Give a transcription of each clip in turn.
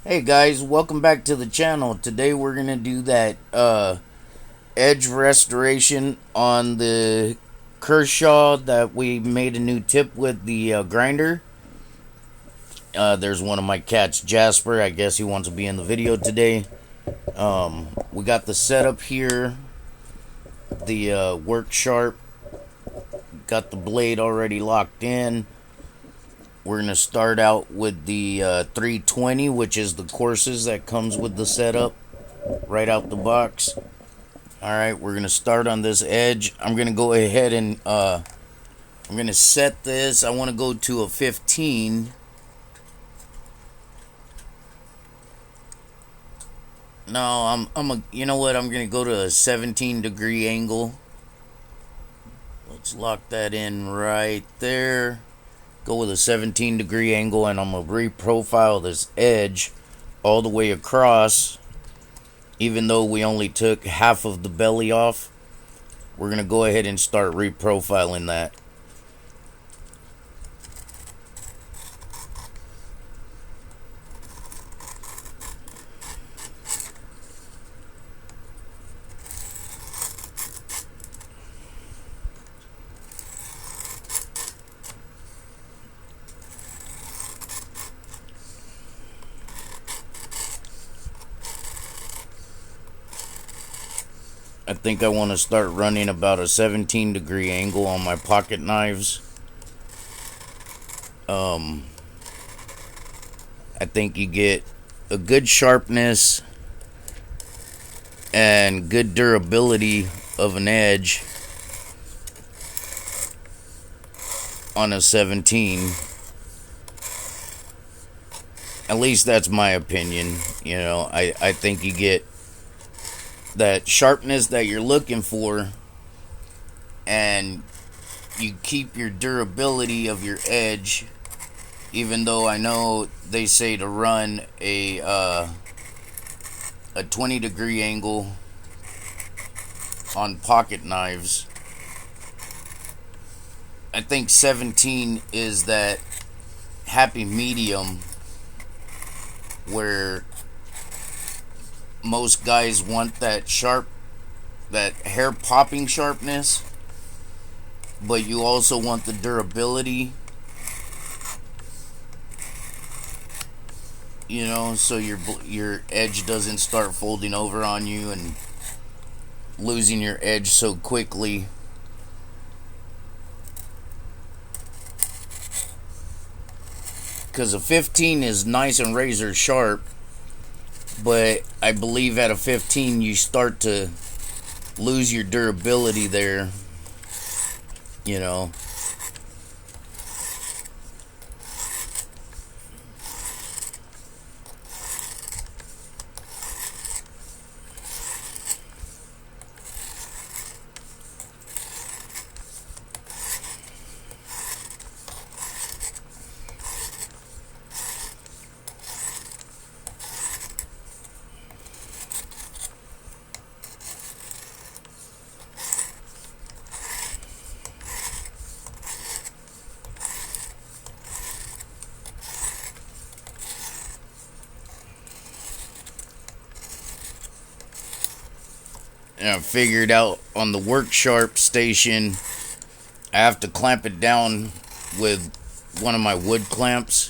Hey guys, welcome back to the channel. Today we're gonna do that edge restoration on the Kershaw that we made a new tip with the grinder. There's one of my cats, Jasper. I guess he wants to be in the video today. We got the setup here, the work sharp, got the blade already locked in. We're gonna start out with the 320, which is the courses that comes with the setup right out the box. Alright, we're gonna start on this edge. I'm gonna go ahead and I'm gonna set this. I want to go to a 15. No, you know what, I'm gonna go to a 17-degree angle. Let's lock that in right there. Go with a 17-degree angle, and I'm gonna reprofile this edge all the way across. Even though we only took half of the belly off, we're gonna go ahead and start reprofiling that. I think I want to start running about a 17-degree angle on my pocket knives. I think you get a good sharpness and good durability of an edge on a 17. At least that's my opinion. You know, I think you get that sharpness that you're looking for, and you keep your durability of your edge. Even though I know they say to run a 20-degree angle on pocket knives, I think 17 is that happy medium where most guys want that sharp, that hair popping sharpness, but you also want the durability, you know, so your edge doesn't start folding over on you and losing your edge so quickly. Because a 15 is nice and razor sharp, but I believe at a 15 you start to lose your durability there, you know. And I figured out on the work sharp station, I have to clamp it down with one of my wood clamps.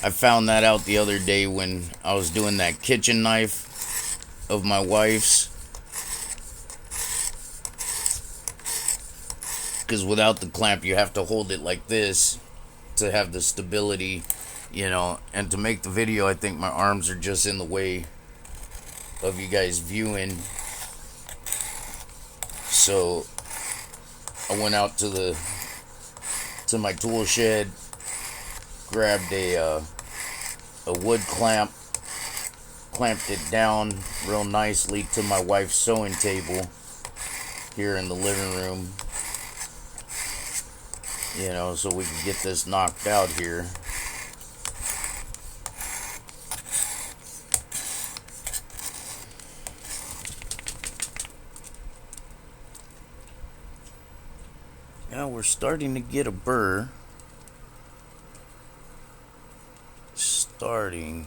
I found that out the other day when I was doing that kitchen knife of my wife's. Because without the clamp, you have to hold it like this to have the stability, you know. And to make the video, I think my arms are just in the way of you guys viewing. So I went out to my tool shed, grabbed a wood clamp, clamped it down real nicely to my wife's sewing table here in the living room, you know, so we can get this knocked out here. Now we're starting to get a burr. Starting.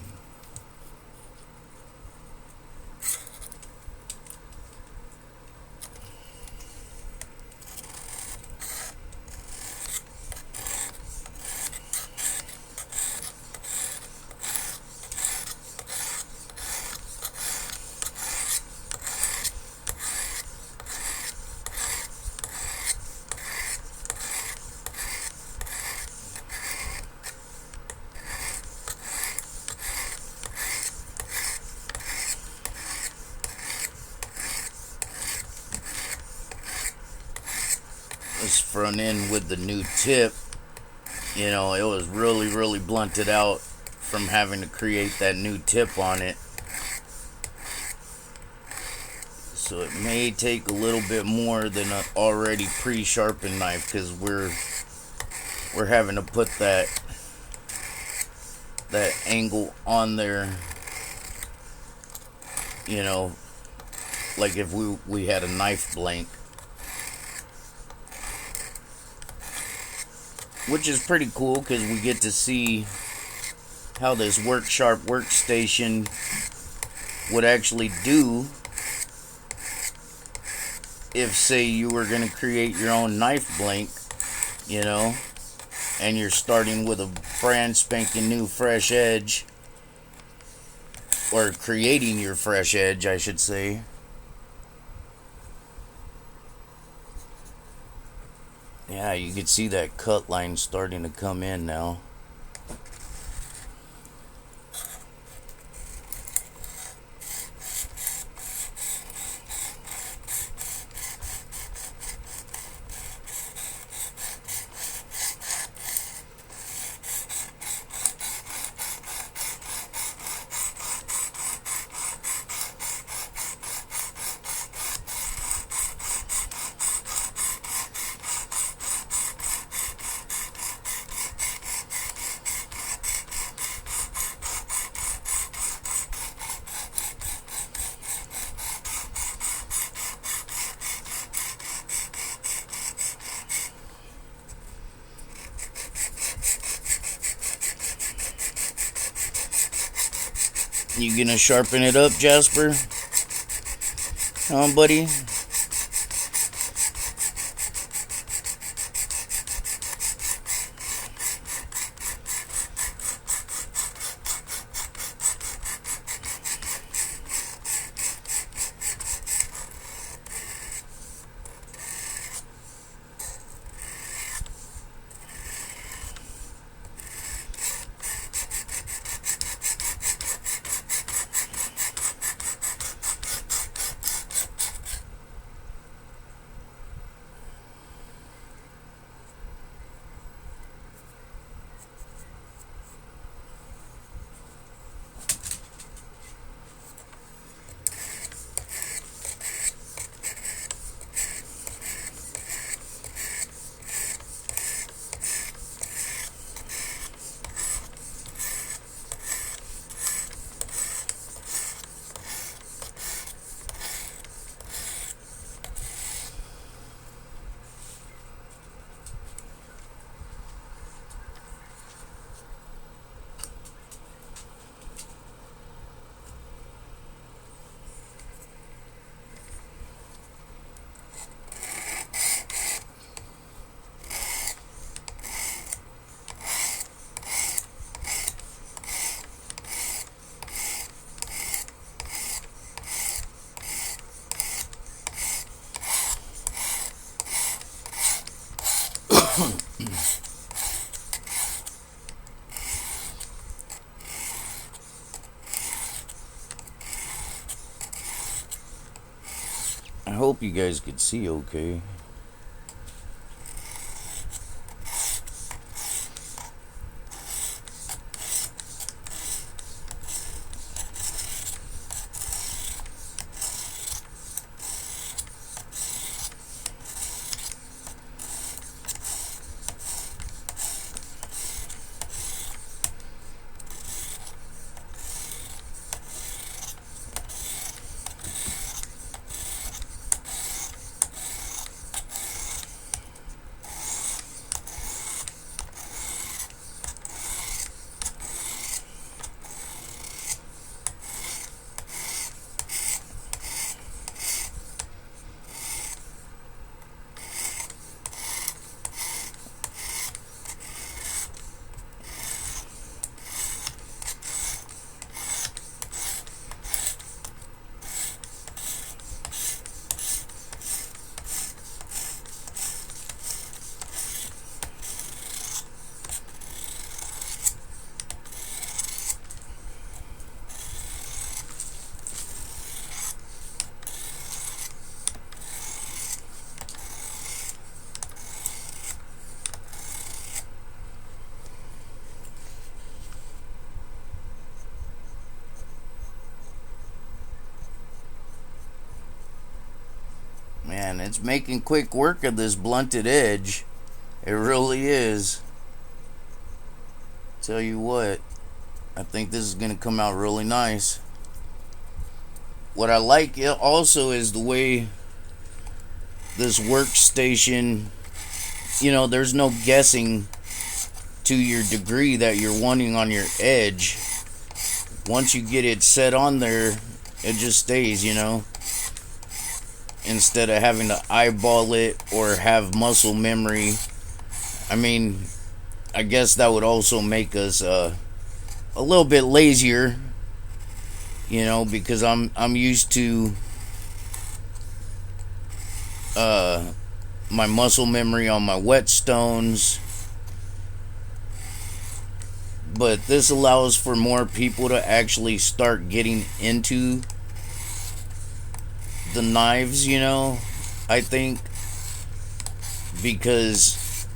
nice front end with the new tip. You know, it was really blunted out from having to create that new tip on it. So it may take a little bit more than an already pre-sharpened knife, because we're having to put that angle on there, you know, like if we had a knife blank, which is pretty cool because we get to see how this WorkSharp workstation would actually do if, say, you were going to create your own knife blank, you know, and you're starting with a brand spanking new fresh edge, or creating your fresh edge, I should say. Yeah, you can see that cut line starting to come in now. You gonna sharpen it up, Jasper? Buddy? I hope you guys could see okay. man, it's making quick work of this blunted edge. It really is. Tell you what, I think this is gonna come out really nice. What I like also is the way this workstation, there's no guessing to your degree that you're wanting on your edge. Once you get it set on there, it just stays, instead of having to eyeball it or have muscle memory. I mean, I guess that would also make us a little bit lazier, because I'm used to my muscle memory on my whetstones. But this allows for more people to actually start getting into the knives, I think, because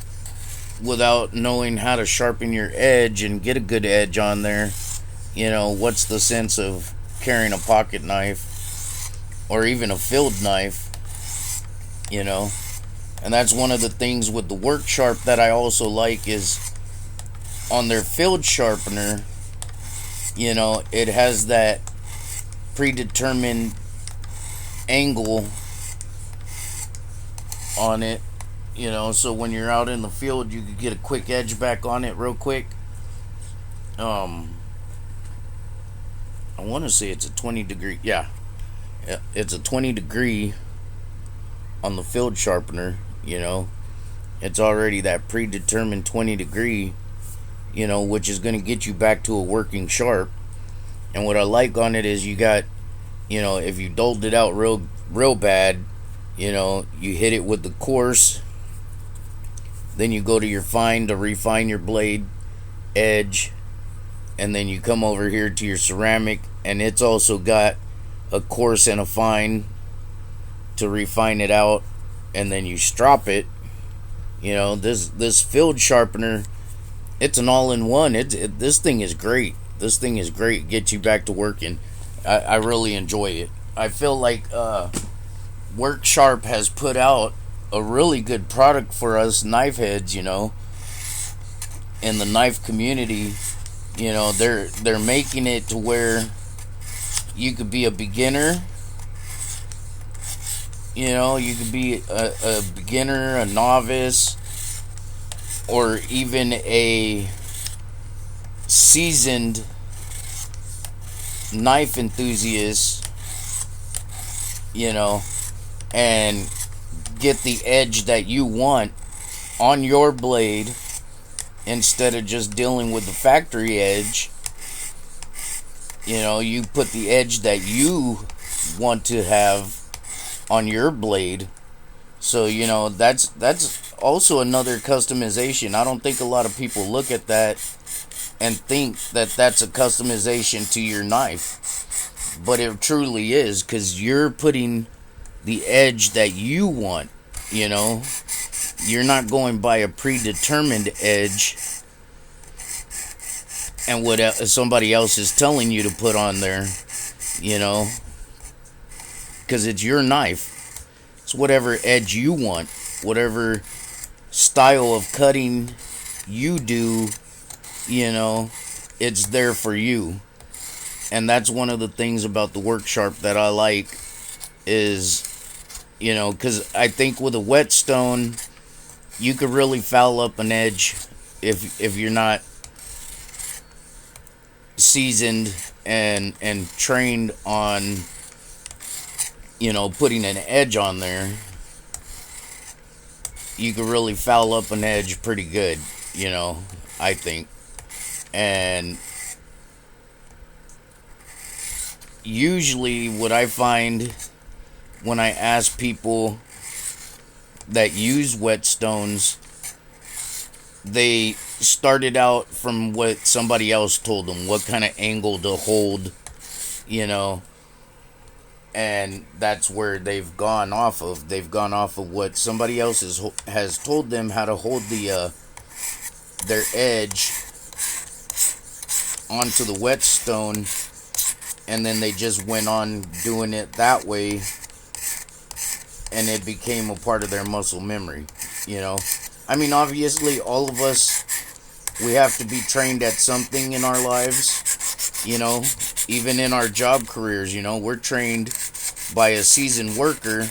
without knowing how to sharpen your edge and get a good edge on there, what's the sense of carrying a pocket knife or even a filled knife, And that's one of the things with the Work Sharp that I also like is on their filled sharpener, it has that predetermined angle on it, so when you're out in the field, you can get a quick edge back on it real quick. I want to say it's a 20 degree. Yeah, it's a 20 degree on the filled sharpener. It's already that predetermined 20 degree, which is going to get you back to a working sharp. And what I like on it is you got, if you dulled it out real bad, you hit it with the coarse, then you go to your fine to refine your blade edge, and then you come over here to your ceramic, and it's also got a coarse and a fine to refine it out, and then you strop it. This filled sharpener, it's an all-in-one. This thing is great. This thing is great. Get you back to working. I really enjoy it. I feel like Work Sharp has put out a really good product for us knife heads. In the knife community, they're making it to where you could be a beginner. You could be a beginner, a novice, or even a seasoned knife enthusiast, and get the edge that you want on your blade instead of just dealing with the factory edge. You put the edge that you want to have on your blade. So, that's also another customization. I don't think a lot of people look at that and think that that's a customization to your knife. But it truly is, because you're putting the edge that you want, You're not going by a predetermined edge and what somebody else is telling you to put on there, because it's your knife. It's whatever edge you want, whatever style of cutting you do, it's there for you. And that's one of the things about the Work Sharp that I like is, because I think with a whetstone, you could really foul up an edge if you're not seasoned and trained on, putting an edge on there. You could really foul up an edge pretty good, I think. And usually what I find when I ask people that use whetstones, they started out from what somebody else told them, what kind of angle to hold, and that's where they've gone off of. They've gone off of what somebody else has told them how to hold their edge onto the whetstone, and then they just went on doing it that way, and it became a part of their muscle memory, you know. I mean, obviously, all of us, we have to be trained at something in our lives, you know, even in our job careers, you know, we're trained by a seasoned worker,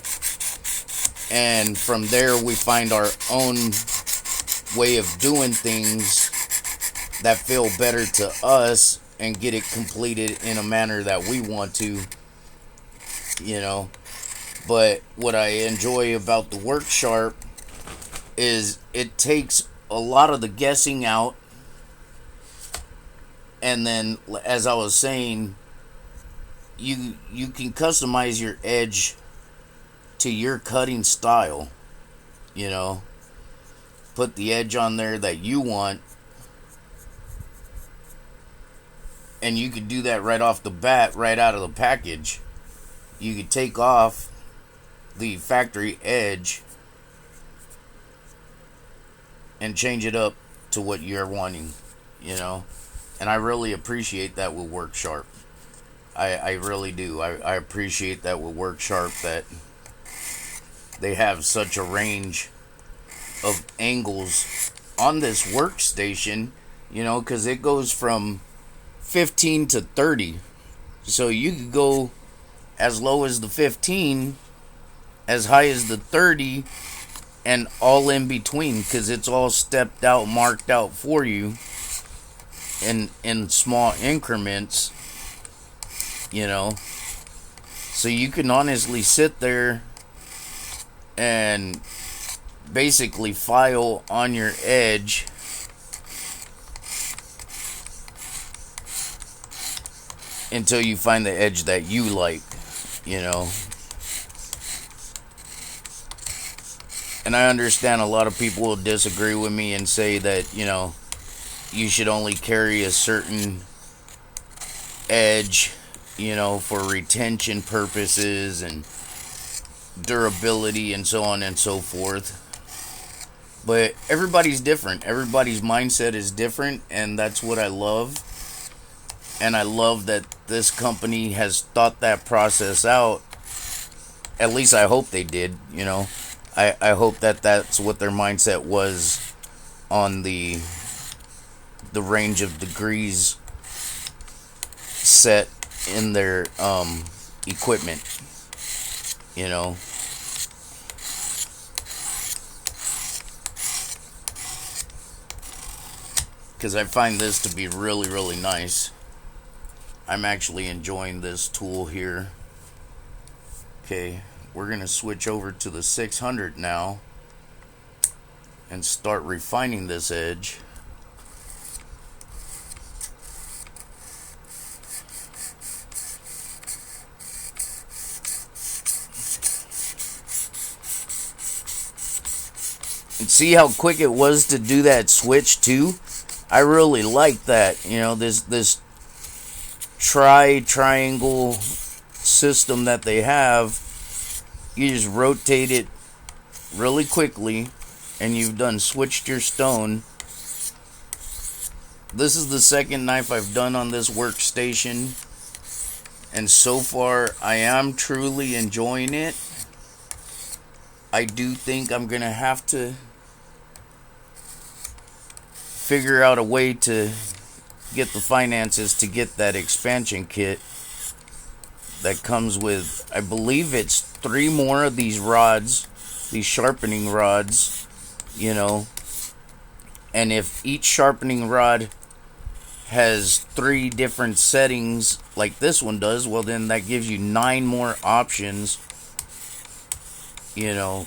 and from there we find our own way of doing things that feel better to us and get it completed in a manner that we want to, you know. But what I enjoy about the Work Sharp is it takes a lot of the guessing out, and then, as I was saying, you can customize your edge to your cutting style, you know. Put the edge on there that you want, and you could do that right off the bat, right out of the package. You could take off the factory edge and change it up to what you're wanting, you know. And I really appreciate that with Work Sharp. I really do. I appreciate that with Work Sharp, that they have such a range of angles on this workstation, you know, because it goes from 15 to 30. So you could go as low as the 15, as high as the 30, and all in between, because it's all stepped out, marked out for you in small increments, you know. So you can honestly sit there and basically file on your edge until you find the edge that you like, you know. And I understand a lot of people will disagree with me and say that, you know, you should only carry a certain edge, you know, for retention purposes and durability and so on and so forth. But everybody's different. Everybody's mindset is different, and that's what I love. And I love that this company has thought that process out. At least I hope they did, you know. I hope that that's what their mindset was on the range of degrees set in their equipment, you know. Because I find this to be really, really nice. I'm actually enjoying this tool here. Okay, we're going to switch over to the 600 now and start refining this edge. And see how quick it was to do that switch too? I really like that. You know, this triangle system that they have. You just rotate it really quickly and you've done switched your stone. This is the second knife I've done on this workstation, and so far I am truly enjoying it. I do think I'm gonna have to figure out a way to get the finances to get that expansion kit that comes with, I believe it's 3 more of these rods, these sharpening rods, you know. And if each sharpening rod has 3 different settings like this one does, well then that gives you 9 more options, you know,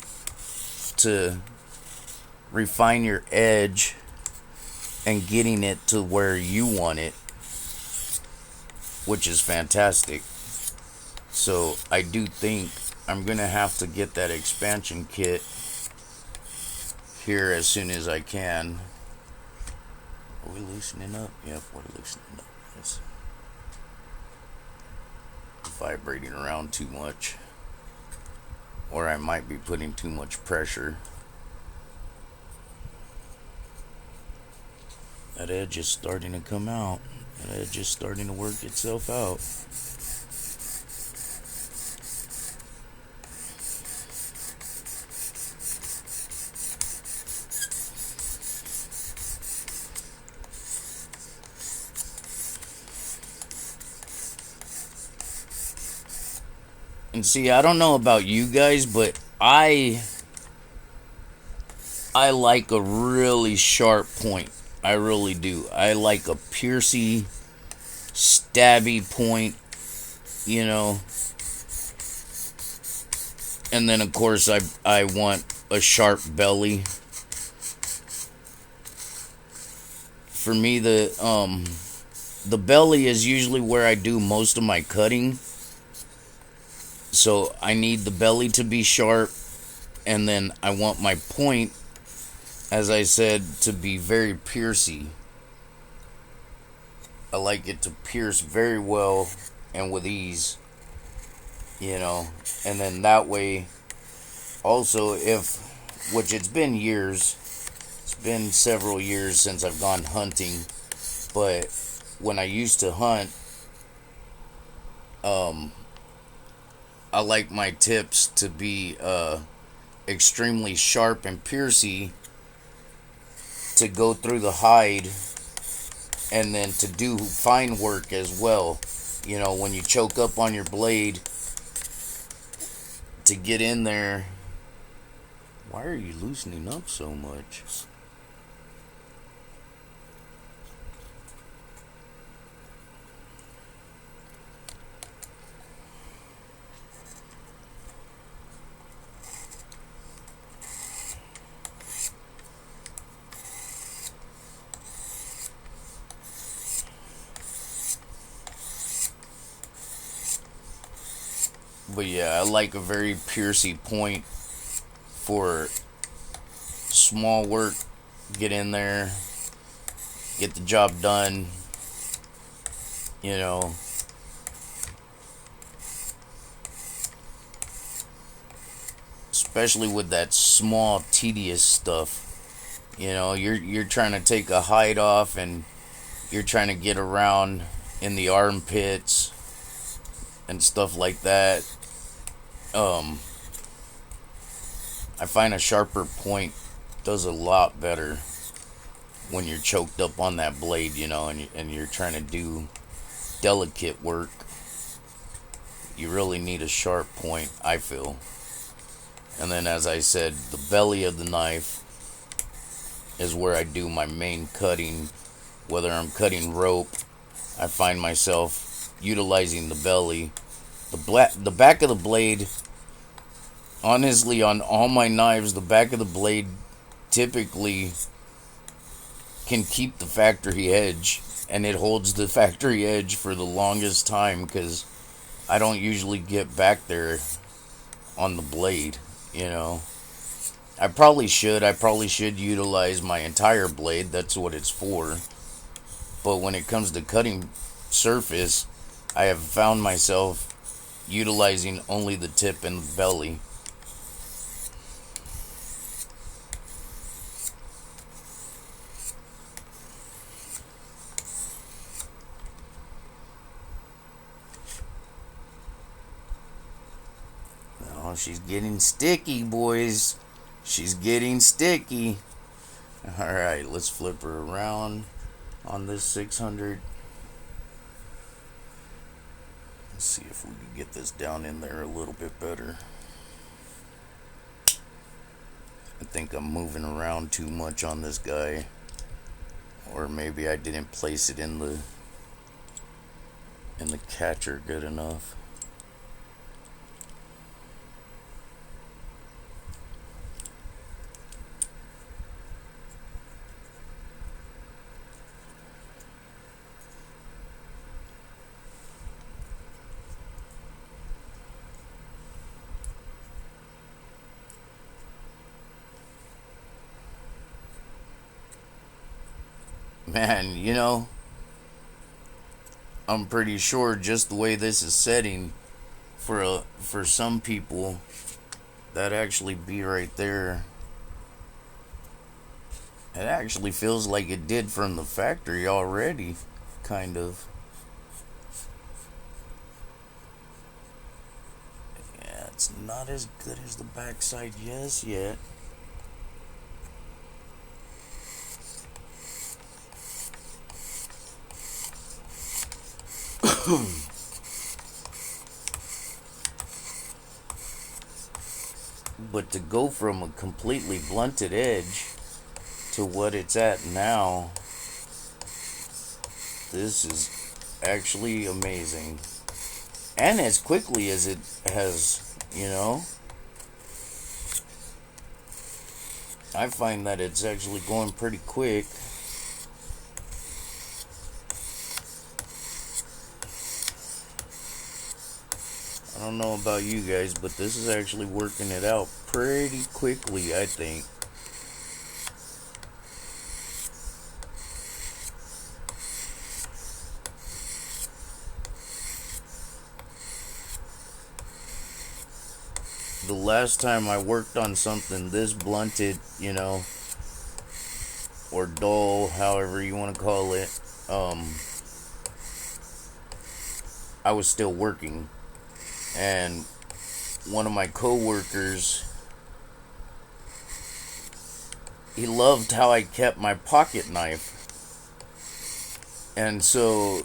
to refine your edge and getting it to where you want it, which is fantastic. So I do think I'm gonna have to get that expansion kit here as soon as I can. Are we loosening up? Yep, we're loosening up. It's vibrating around too much, or I might be putting too much pressure. That edge is starting to come out. That edge is starting to work itself out. And see, I don't know about you guys, but I like a really sharp point. I really do. I like a piercy, stabby point, you know. And then of course I want a sharp belly. For me the belly is usually where I do most of my cutting. So I need the belly to be sharp, and then I want my point, as I said, to be very piercy. I like it to pierce very well and with ease, you know. And then that way, also, which it's been years, it's been several years since I've gone hunting, but when I used to hunt, I like my tips to be extremely sharp and piercy to go through the hide, and then to do fine work as well. You know, when you choke up on your blade, to get in there. Why are you loosening up so much? But yeah, I like a very piercy point for small work. Get in there, get the job done, you know. Especially with that small, tedious stuff. You know, you're trying to take a hide off, and you're trying to get around in the armpits and stuff like that. I find a sharper point does a lot better when you're choked up on that blade, you know, and you're trying to do delicate work. You really need a sharp point, I feel. And then, as I said, the belly of the knife is where I do my main cutting. Whether I'm cutting rope, I find myself utilizing the belly. The back of the blade, honestly, on all my knives, the back of the blade typically can keep the factory edge, and it holds the factory edge for the longest time, because I don't usually get back there on the blade, you know. I probably should utilize my entire blade. That's what it's for. But when it comes to cutting surface, I have found myself utilizing only the tip and the belly. Oh, she's getting sticky, boys. She's getting sticky. Alright, let's flip her around on this 600. Let's see if we can get this down in there a little bit better. I think I'm moving around too much on this guy. Or maybe I didn't place it in the catcher good enough. Man, you know, I'm pretty sure just the way this is setting, for some people, that actually be right there. It actually feels like it did from the factory already, kind of. Yeah, it's not as good as the backside just yet. But to go from a completely blunted edge to what it's at now, this is actually amazing. And as quickly as it has, I find that it's actually going pretty quick. I don't know about you guys, but this is actually working it out pretty quickly, I think. The last time I worked on something this blunted, or dull, however you want to call it, I was still working. And one of my coworkers, he loved how I kept my pocket knife. And so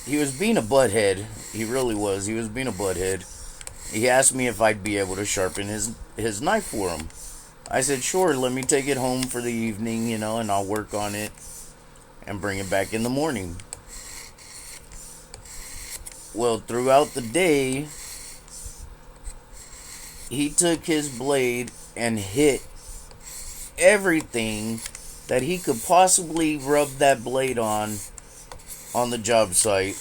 he was being a butthead. He really was. He was being a butthead. He asked me if I'd be able to sharpen his knife for him. I said, sure, let me take it home for the evening, and I'll work on it and bring it back in the morning. Well, throughout the day, he took his blade and hit everything that he could possibly rub that blade on the job site.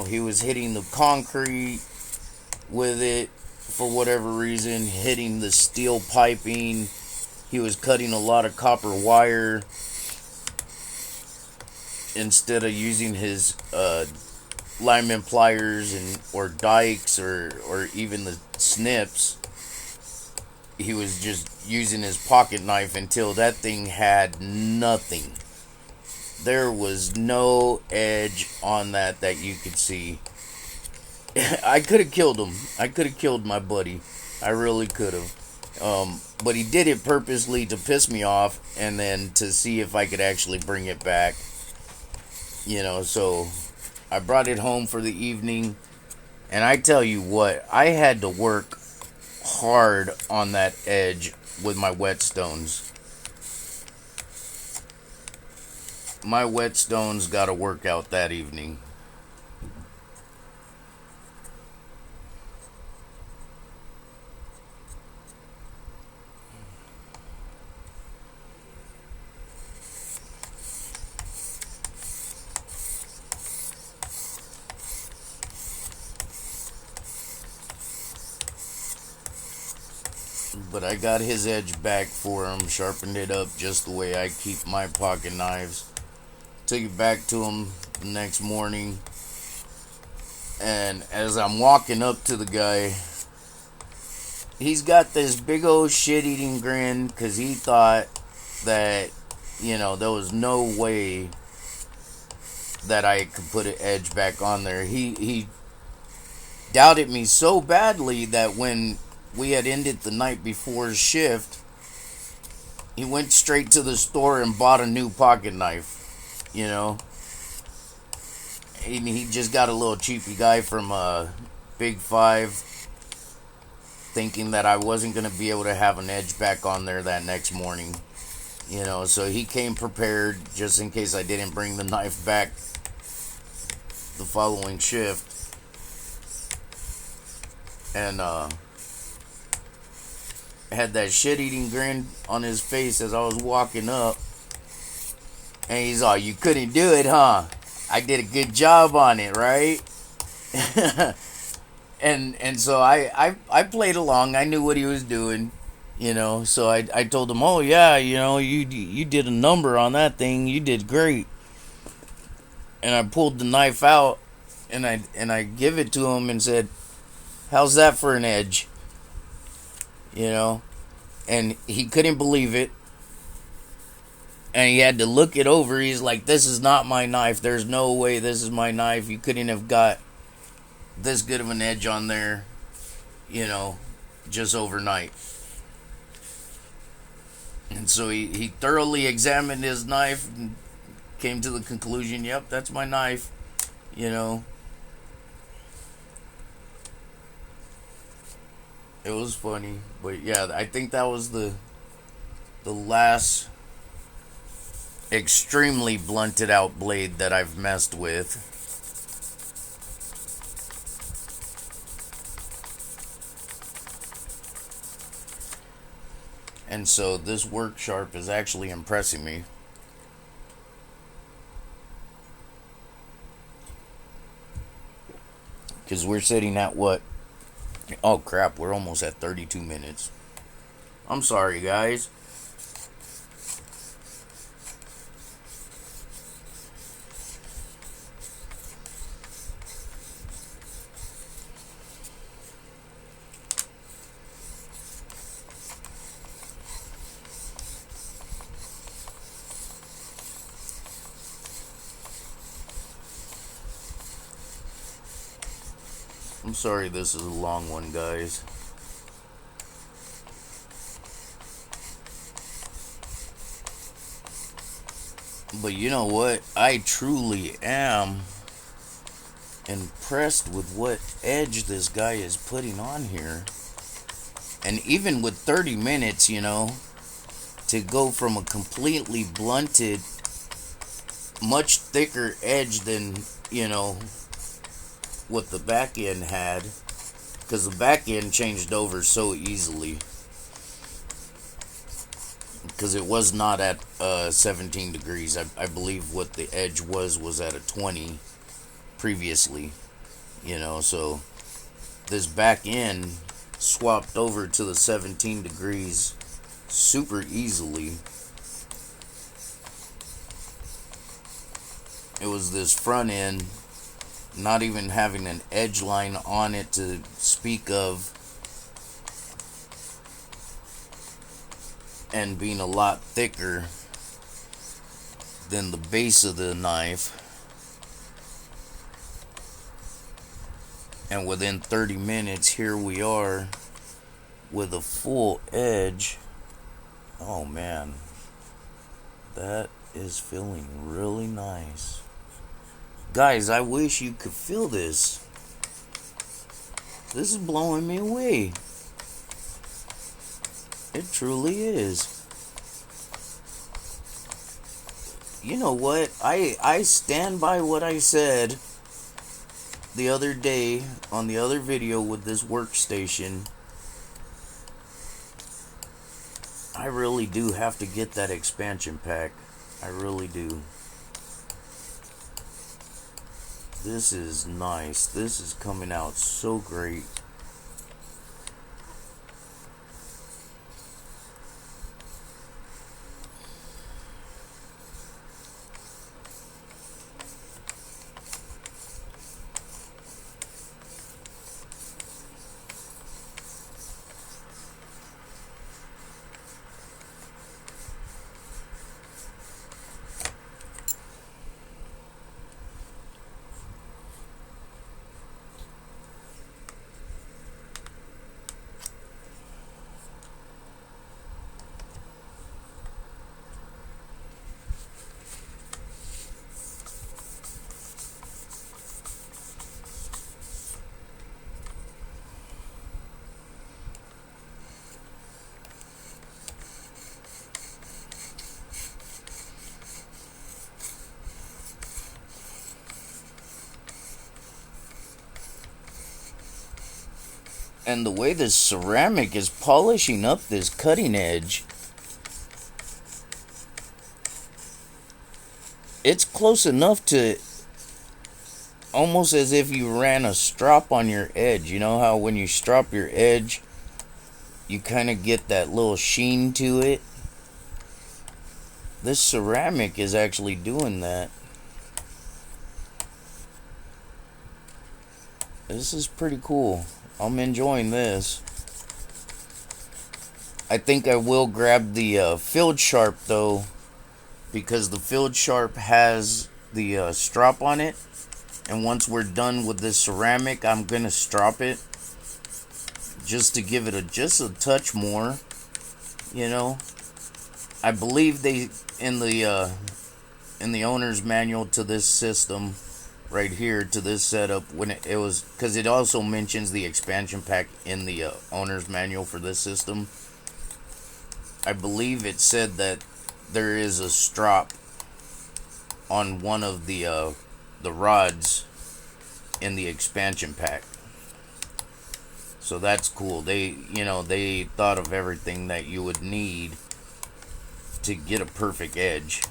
He was hitting the concrete with it for whatever reason, hitting the steel piping. He was cutting a lot of copper wire instead of using his lineman pliers or dikes or even the snips. He was just using his pocket knife until that thing had nothing. There was no edge on that you could see. I could have killed him. I could have killed my buddy. I really could have. But he did it purposely to piss me off and then to see if I could actually bring it back. So I brought it home for the evening. And I tell you what, I had to work hard on that edge with my whetstones. My whetstones got to work out that evening. But I got his edge back for him, sharpened it up just the way I keep my pocket knives. Took it back to him the next morning. And as I'm walking up to the guy, he's got this big old shit-eating grin because he thought that, there was no way that I could put an edge back on there. He doubted me so badly that when we had ended the night before's shift, he went straight to the store and bought a new pocket knife, And he just got a little cheapy guy from Big Five, thinking that I wasn't going to be able to have an edge back on there that next morning. So he came prepared just in case I didn't bring the knife back the following shift. And had that shit-eating grin on his face as I was walking up. And he's all, you couldn't do it, huh? I did a good job on it, right? and so I played along. I knew what he was doing, So I told him, oh yeah, you did a number on that thing. You did great. And I pulled the knife out and I give it to him and said, how's that for an edge? And he couldn't believe it. And he had to look it over. He's like, this is not my knife. There's no way this is my knife. You couldn't have got this good of an edge on there, just overnight. And so he thoroughly examined his knife and came to the conclusion, yep, that's my knife, It was funny, but yeah, I think that was the last extremely blunted out blade that I've messed with. And so this work sharp is actually impressing me. Because we're sitting at what? Oh crap, we're almost at 32 minutes. I'm sorry, guys. I'm sorry this is a long one, guys. But you know what? I truly am impressed with what edge this guy is putting on here. And even with 30 minutes, you know, to go from a completely blunted, much thicker edge than, you know, what the back end had. Because the back end changed over so easily. Because it was not at 17 degrees. I believe what the edge was at a 20 previously. You know, so this back end swapped over to the 17 degrees super easily. It was this front end not even having an edge line on it to speak of, and being a lot thicker than the base of the knife. And within 30 minutes, here we are with a full edge. Oh man, that is feeling really nice. Guys, I wish you could feel this. This is blowing me away. It truly is. You know what? I stand by what I said the other day on the other video with this workstation. I really do have to get that expansion pack. I really do. This is nice. This is coming out so great. And the way this ceramic is polishing up this cutting edge, it's close enough to almost as if you ran a strop on your edge. You know how when you strop your edge, you kind of get that little sheen to it? This ceramic is actually doing that. This is pretty cool. I'm enjoying this. I think I will grab the Field Sharp though, because the Field Sharp has the strop on it. And once we're done with this ceramic, I'm gonna strop it just to give it just a touch more. You know, I believe they in the owner's manual to this system, right here to this setup when it was, because it also mentions the expansion pack in the owner's manual for this system. I believe it said that there is a strop on one of the rods in the expansion pack. So that's cool. They thought of everything that you would need to get a perfect edge.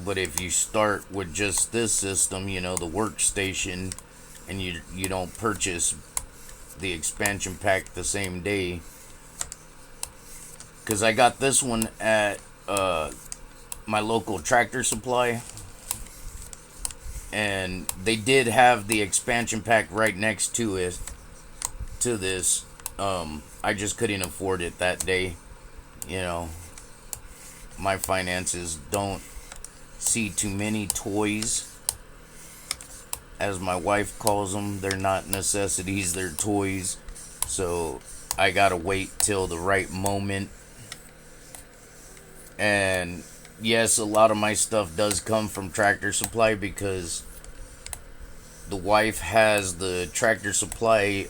But if you start with just this system, the workstation, and you don't purchase the expansion pack the same day, because I got this one at my local Tractor Supply, and they did have the expansion pack right next to it, to this. I just couldn't afford it that day. My finances don't see too many toys, as my wife calls them. They're not necessities, they're toys. So I gotta wait till the right moment. And yes, a lot of my stuff does come from Tractor Supply, because the wife has the Tractor Supply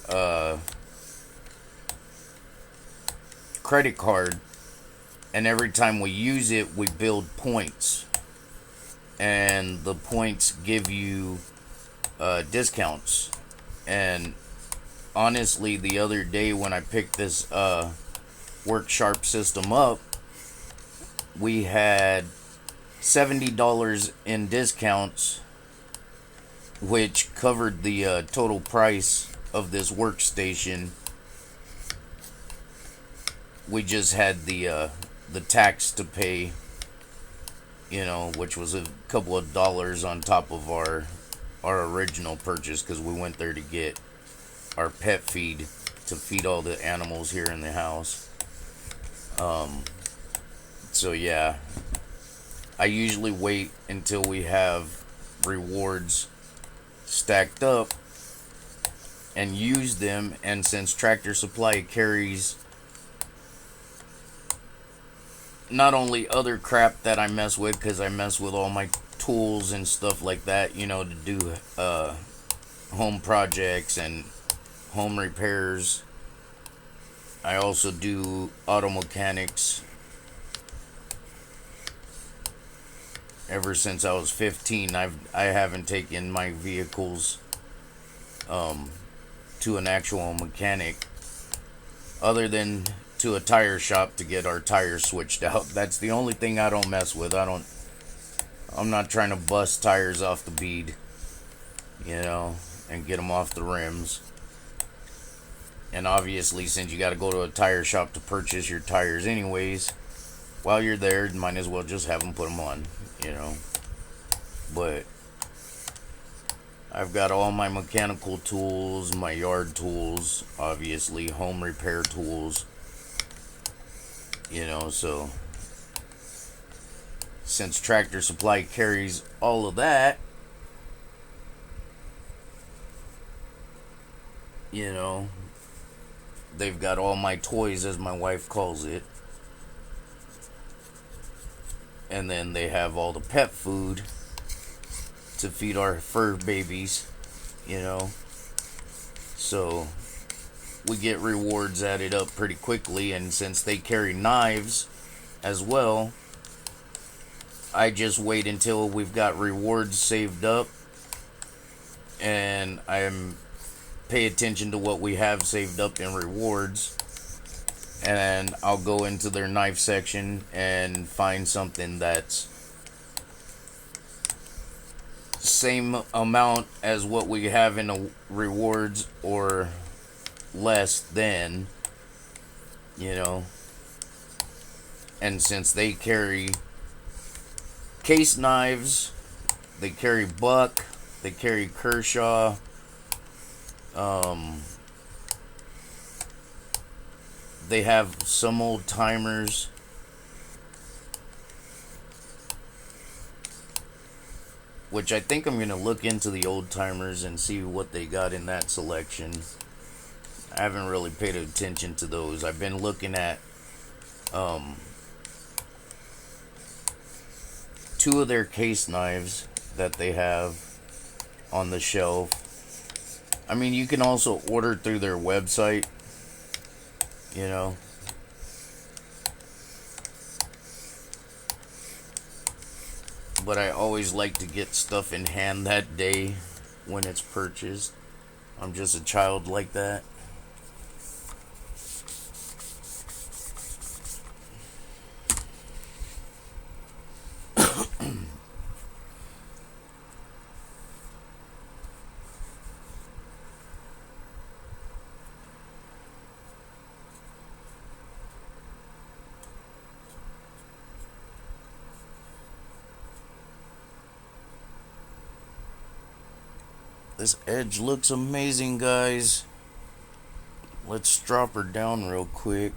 credit card, and every time we use it, we build points, and the points give you discounts. And honestly, the other day when I picked this WorkSharp system up, we had $70 in discounts, which covered the total price of this workstation. We just had the tax to pay, which was a couple of dollars on top of our original purchase, because we went there to get our pet feed to feed all the animals here in the house. So yeah, I usually wait until we have rewards stacked up and use them. And since Tractor Supply carries not only other crap that I mess with, because I mess with all my tools and stuff like that, to do home projects and home repairs. I also do auto mechanics. Ever since I was 15, I haven't taken my vehicles to an actual mechanic, other than to a tire shop to get our tires switched out. That's the only thing I don't mess with. I'm not trying to bust tires off the bead, and get them off the rims. And obviously, since you got to go to a tire shop to purchase your tires anyways, while you're there, you might as well just have them put them on, But I've got all my mechanical tools, my yard tools, obviously, home repair tools, so since Tractor Supply carries all of that, they've got all my toys, as my wife calls it. And then they have all the pet food to feed our fur babies, So we get rewards added up pretty quickly. And since they carry knives as well, I just wait until we've got rewards saved up, and I'm pay attention to what we have saved up in rewards, and I'll go into their knife section and find something that's same amount as what we have in the rewards, or less than, and since they carry case knives, they carry Buck, they carry Kershaw, they have some old timers, which I think I'm going to look into the old timers and see what they got in that selection. I haven't really paid attention to those. I've been looking at two of their case knives that they have on the shelf. I mean, you can also order through their website, you know. But I always like to get stuff in hand that day when it's purchased. I'm just a child like that. This edge looks amazing, guys. Let's drop her down real quick.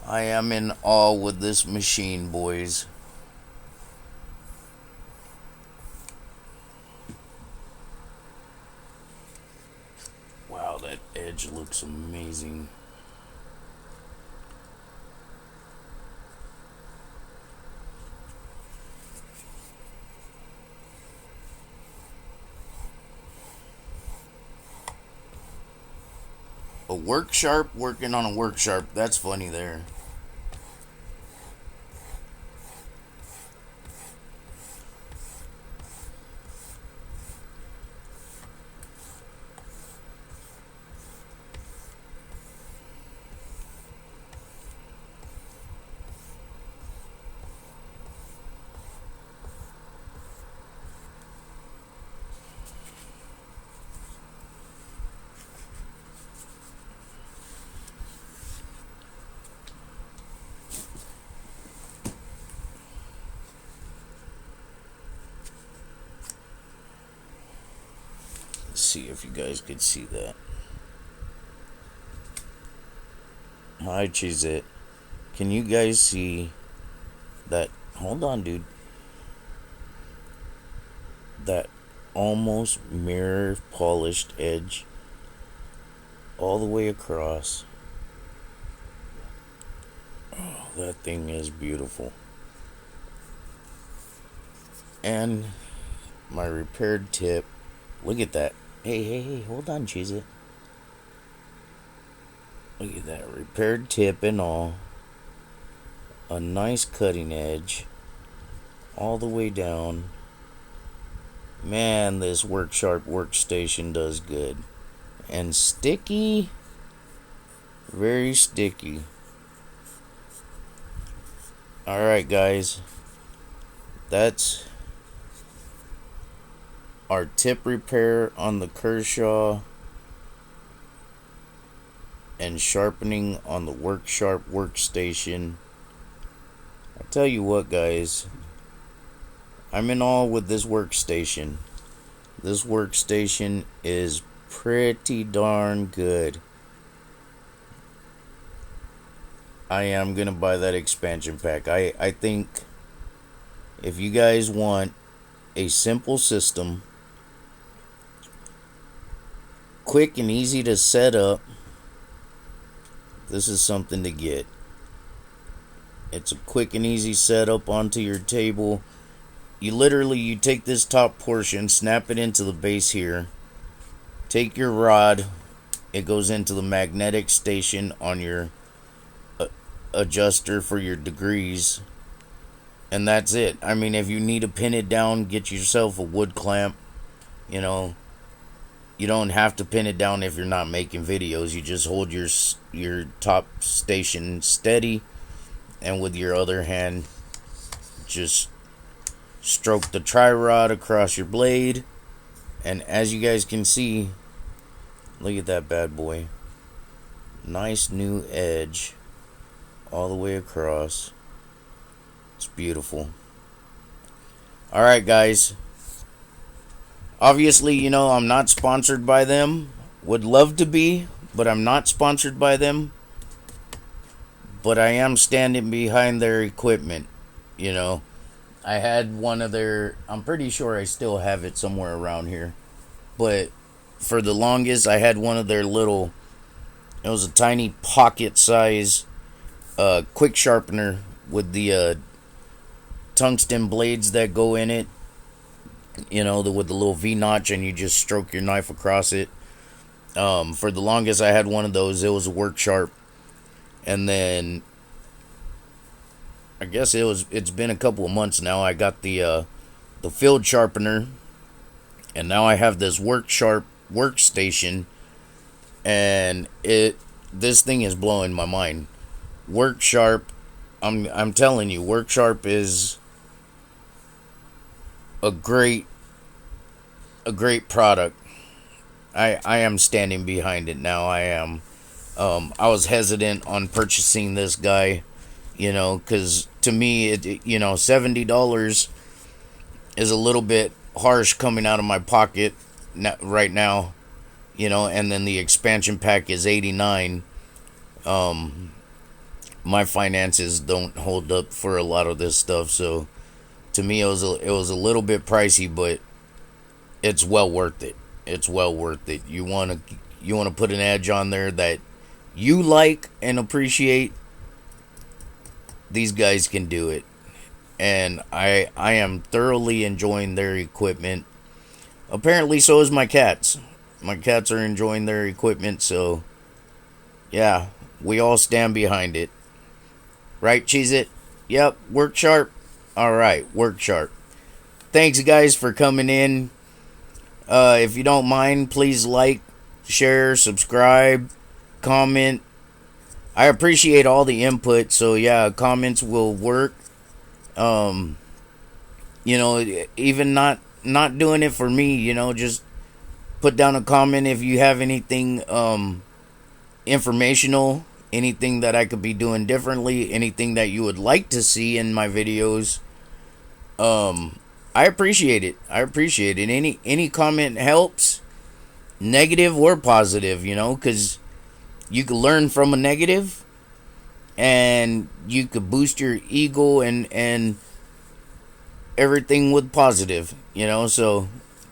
I am in awe with this machine, boys. Wow, that edge looks amazing. A work sharp working on a work sharp. That's funny there. Let's see if you guys could see that. Hi, Cheese It. Can you guys see that? Hold on, dude. That almost mirror polished edge all the way across. Oh, that thing is beautiful. And my repaired tip. Look at that. Hey, hold on, Cheese It. Look at that, repaired tip and all. A nice cutting edge all the way down. Man, this WorkSharp workstation does good. And sticky. Very sticky. Alright, guys. That's our tip repair on the Kershaw and sharpening on the WorkSharp workstation. I tell you what, guys, I'm in awe with this workstation. This workstation is pretty darn good. I am gonna buy that expansion pack. I think if you guys want a simple system, quick and easy to set up, this is something to get. It's a quick and easy setup onto your table. You take this top portion, snap it into the base here. Take your rod, it goes into the magnetic station on your adjuster for your degrees. And that's it. I mean, if you need to pin it down, get yourself a wood clamp. You know, you don't have to pin it down if you're not making videos. You just hold your top station steady, and with your other hand, just stroke the tri-rod across your blade. And as you guys can see, look at that bad boy. Nice new edge all the way across. It's beautiful. Alright, guys. Obviously, you know, I'm not sponsored by them. Would love to be, but I'm not sponsored by them. But I am standing behind their equipment. You know, I had one of their, I'm pretty sure I still have it somewhere around here. But for the longest, I had one of their little, it was a tiny pocket size quick sharpener with the tungsten blades that go in it. You know, with the little V notch, and you just stroke your knife across it. For the longest, I had one of those. It was a Work Sharp, and then I guess it's been a couple of months now. I got the field sharpener, and now I have this Work Sharp workstation, and this thing is blowing my mind. Work Sharp, I'm telling you, Work Sharp is a great product. I am standing behind it now. I am. I was hesitant on purchasing this guy, you know, because to me, $70 is a little bit harsh coming out of my pocket right now, you know, and then the expansion pack is $89. My finances don't hold up for a lot of this stuff, so to me, it was a little bit pricey, but it's well worth it. It's well worth it. You want to put an edge on there that you like and appreciate. These guys can do it, and I am thoroughly enjoying their equipment. Apparently, so is my cats. My cats are enjoying their equipment, so yeah, we all stand behind it. Right, Cheez It? Yep, Work Sharp. Alright, Work Sharp. Thanks, guys, for coming in. If you don't mind, please like, share, subscribe, comment. I appreciate all the input, so yeah, comments will work. You know, even not doing it for me, you know, just put down a comment if you have anything informational, anything that I could be doing differently, anything that you would like to see in my videos. I appreciate it. Any comment helps, negative or positive, you know, because you can learn from a negative, and you could boost your ego and everything with positive, you know. So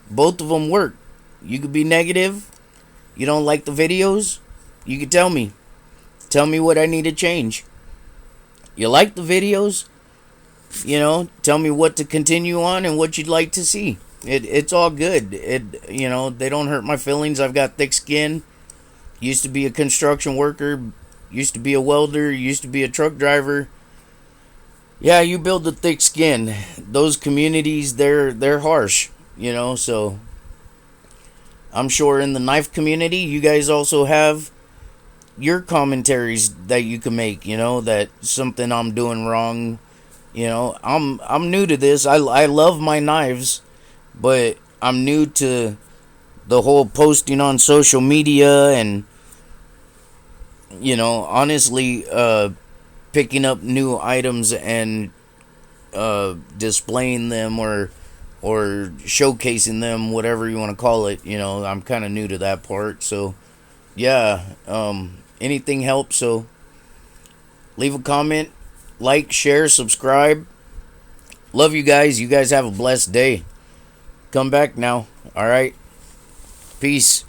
both of them work. You could be negative. You don't like the videos, you could tell me. Tell me what I need to change. You like the videos? You know, tell me what to continue on and what you'd like to see. It's all good. You know, they don't hurt my feelings. I've got thick skin. Used to be a construction worker. Used to be a welder. Used to be a truck driver. Yeah, you build a thick skin. Those communities, they're harsh. You know, so I'm sure in the knife community, you guys also have your commentaries that you can make, you know, that something I'm doing wrong. You know, I'm new to this. I love my knives, but I'm new to the whole posting on social media and, you know, honestly, picking up new items and displaying them or showcasing them, whatever you want to call it. You know, I'm kind of new to that part, so yeah, anything helps, so leave a comment, like, share, subscribe. Love you guys. You guys have a blessed day. Come back now. All right. Peace.